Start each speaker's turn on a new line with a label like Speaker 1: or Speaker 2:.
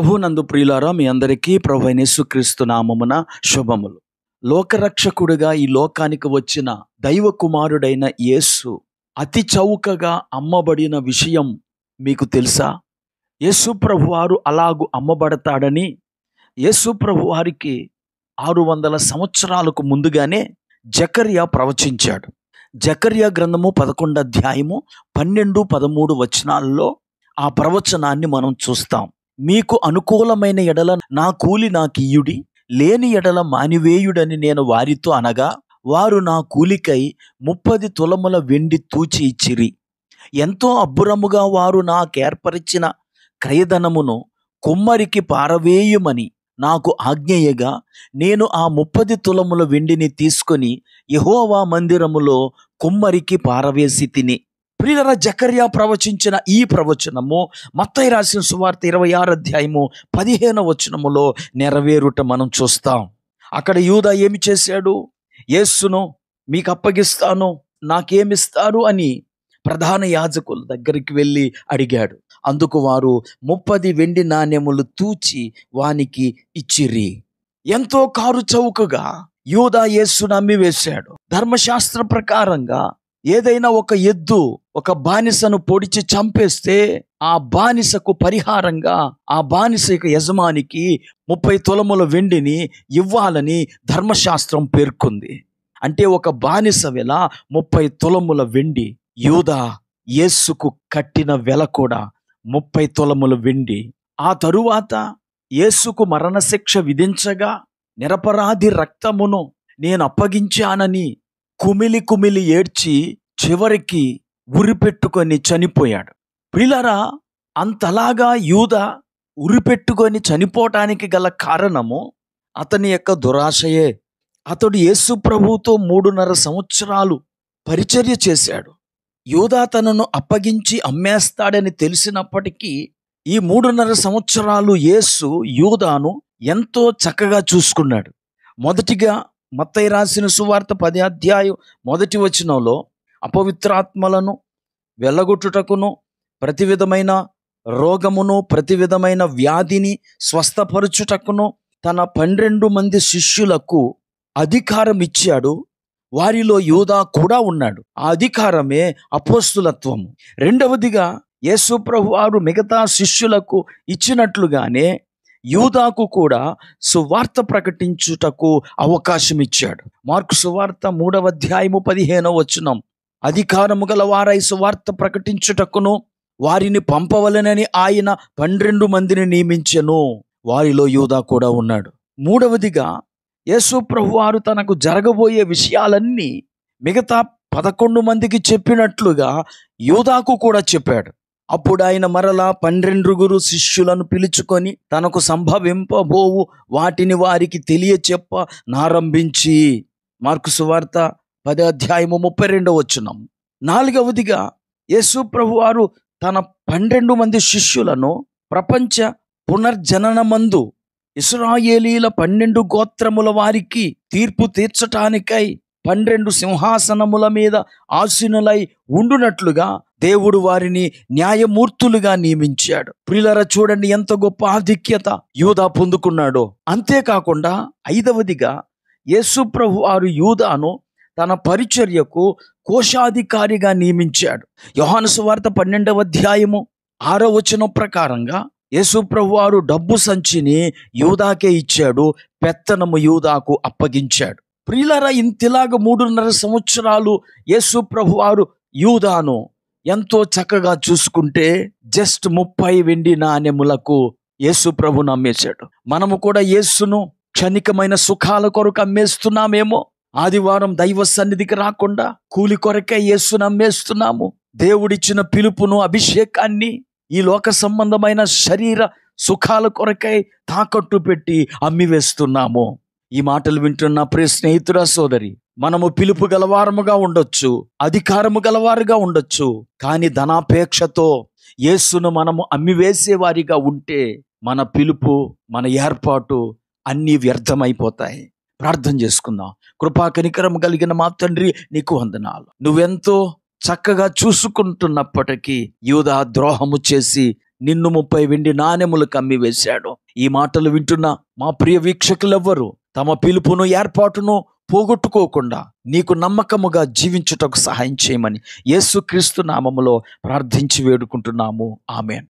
Speaker 1: ప్రభునందు ప్రియులారా, మీ అందరికీ ప్రభువైన యేసుక్రీస్తు నామమున శుభములు. లోకరక్షకుడిగా ఈ లోకానికి వచ్చిన దైవ కుమారుడైన యేసు అతి చౌకగా అమ్మబడిన విషయం మీకు తెలుసా? యేసు ప్రభువారు అలాగు అమ్మబడతాడని యేసు ప్రభువారికి 600 సంవత్సరాలకు ముందుగానే జకర్యా ప్రవచించాడు. జకర్యా గ్రంథము 11వ అధ్యాయము 12, 13 వచనాల్లో ఆ ప్రవచనాన్ని మనం చూస్తాం. మీకు అనుకూలమైన ఎడల నా కూలి నాకియ్యుడి, లేని ఎడల మానివేయుడని నేను వారితో అనగా, వారు నా కూలికై 30 తులముల వెండి తూచి ఇచ్చిరి. ఎంతో అబ్బురముగా వారు నాకేర్పరిచిన క్రయధనమును కుమ్మరికి పారవేయుమని నాకు ఆజ్ఞయగా, నేను ఆ 30 తులముల వెండిని తీసుకొని యెహోవా మందిరములో కుమ్మరికి పారవేసి తిని. ప్రియులారా, జకర్యా ప్రవచించిన ఈ ప్రవచనము మత్తయి రాసిన సువార్త 26వ అధ్యాయము 15వ వచనములో నెరవేరుట మనం చూస్తాం. అక్కడ యూదా ఏమి చేశాడు? యేసును మీకు అప్పగిస్తాను, నాకేమిస్తారు అని ప్రధాన యాజకుల దగ్గరికి వెళ్ళి అడిగాడు. అందుకు వారు 30 వెండి నాణెములు తూచి వానికి ఇచ్చిరి. ఎంతో కారు చౌకగా యూదా యేసును అమ్మివేశాడు. ధర్మశాస్త్ర ప్రకారంగా ఏదైనా ఒక ఎద్దు ఒక బానిసను పొడిచి చంపేస్తే ఆ బానిసకు పరిహారంగా ఆ బానిస యజమానికి 30 తులముల వెండిని ఇవ్వాలని ధర్మశాస్త్రం పేర్కొంది. అంటే ఒక బానిస వెల 30 తులముల వెండి. యూదా యేసుకు కట్టిన వెల కూడా 30 తులముల వెండి. ఆ తరువాత యేసుకు మరణశిక్ష విధించగా, నిరపరాధి రక్తమును నేను అప్పగించానని కుమిలి కుమిలి ఏడ్చి చివరికి ఉరిపెట్టుకొని చనిపోయాడు. ప్రియులారా, అంతలాగా యూదా ఉరిపెట్టుకొని చనిపోవటానికి గల కారణము అతని యొక్క దురాశయే. అతడు యేసు ప్రభువుతో 3.5 సంవత్సరాలు పరిచర్య చేశాడు. యూదా తనను అప్పగించి అమ్మేస్తాడని తెలిసినప్పటికీ ఈ 3.5 సంవత్సరాలు యేసు యూదాను ఎంతో చక్కగా చూసుకున్నాడు. మొదటిగా మత్తయి రాసిన సువార్త 10వ అధ్యాయం 1వ వచనంలో అపవిత్రాత్మలను వెళ్ళగొట్టుటకును, ప్రతి విధమైన రోగమును, ప్రతి విధమైన వ్యాధిని స్వస్థపరచుటకును తన 12 మంది శిష్యులకు అధికారం ఇచ్చాడు. వారిలో యూదా కూడా ఉన్నాడు. ఆ అధికారమే అపోస్తులత్వము. రెండవదిగా యేసు ప్రభువారు మిగతా శిష్యులకు ఇచ్చినట్లుగానే యూదాకు కూడా సువార్త ప్రకటించుటకు అవకాశం ఇచ్చాడు. మార్కు సువార్త 3వ అధ్యాయము 15వ వచనం, అధికారము గల వారై సువార్త ప్రకటించుటకును వారిని పంపవలెనని ఆయన 12 మందిని నియమించెను. వారిలో యూదా కూడా ఉన్నాడు. మూడవదిగా యేసు ప్రభువారు తనకు జరగబోయే విషయాలన్నీ మిగతా 11 మందికి చెప్పినట్లుగా యూదాకు కూడా చెప్పాడు. అప్పుడు ఆయన మరలా 12 శిష్యులను పిలుచుకొని తనకు సంభవింపబోవు వాటిని వారికి తెలియచెప్ప నారంభించి. మార్కు సువార్త 10వ అధ్యాయము 32వ వచనం. నాలుగవదిగా యేసు ప్రభువారు తన 12 మంది శిష్యులను ప్రపంచ పునర్జననమందు ఇశ్రాయేలీల 12 గోత్రముల వారికి తీర్పు తీర్చటానికై 12 సింహాసనముల మీద ఆసీనులై ఉండునట్లుగా దేవుడు వారిని న్యాయమూర్తులుగా నియమించాడు. ప్రియులారా, చూడండి ఎంత గొప్ప ఆధిక్యత యూదా పొందుకున్నాడో. అంతేకాకుండా ఐదవదిగా యేసు ప్రభువారు యూదాను తన పరిచర్యకు కోశాధికారిగా నియమించాడు. యోహాను సువార్త 12వ అధ్యాయము 6వ వచనం ప్రకారంగా యేసు ప్రభువారు డబ్బు సంచిని యూదాకే ఇచ్చాడు. పెత్తనము యూదాకు అప్పగించాడు. ప్రియులారా, ఇంతలాగా 3.5 సంవత్సరాలు యేసు ప్రభువారు యూదాను ఎంతో చక్కగా చూసుకుంటే జస్ట్ 30 వెండి నాణెములకు యేసు ప్రభును అమ్మేశాడు. మనము కూడా యేసును క్షణికమైన సుఖాల కొరకు అమ్మేస్తున్నామేమో. ఆదివారం దైవ సన్నిధికి రాకుండా కూలి కొరకే యేసును అమ్మేస్తున్నాము. దేవుడిచ్చిన పిలుపును, అభిషేకాన్ని ఈ లోక సంబంధమైన శరీర సుఖాల కొరకై తాకట్టు పెట్టి అమ్మివేస్తున్నాము. ఈ మాటలు వింటున్న ప్రియ స్నేహితుడా, సోదరి, మనము పిలుపు గలవారముగా ఉండొచ్చు, అధికారము గలవారుగా ఉండొచ్చు, కానీ ధనాపేక్షతో యేసును మనము అమ్మివేసేవారిగా ఉంటే మన పిలుపు, మన ఏర్పాటు అన్నీ వ్యర్థమైపోతాయి. ప్రార్థన చేసుకుందాం. కృపా కనికరం కలిగిన మా తండ్రి, నీకు వందనాలు. నువ్వెంతో చక్కగా చూసుకుంటున్నప్పటికీ యూదా ద్రోహము చేసి నిన్ను 30 వెండి నాణెములకు అమ్మి వేశాడు. ఈ మాటలు వింటున్న మా ప్రియ వీక్షకులెవ్వరూ తమ పిలుపును ఏర్పాటును పోగొట్టుకోకుండా నీకు నమ్మకముగా జీవించుటకు సహాయం చేయమని యేసుక్రీస్తు నామములో ప్రార్థించి వేడుకుంటున్నాము. ఆమేన్.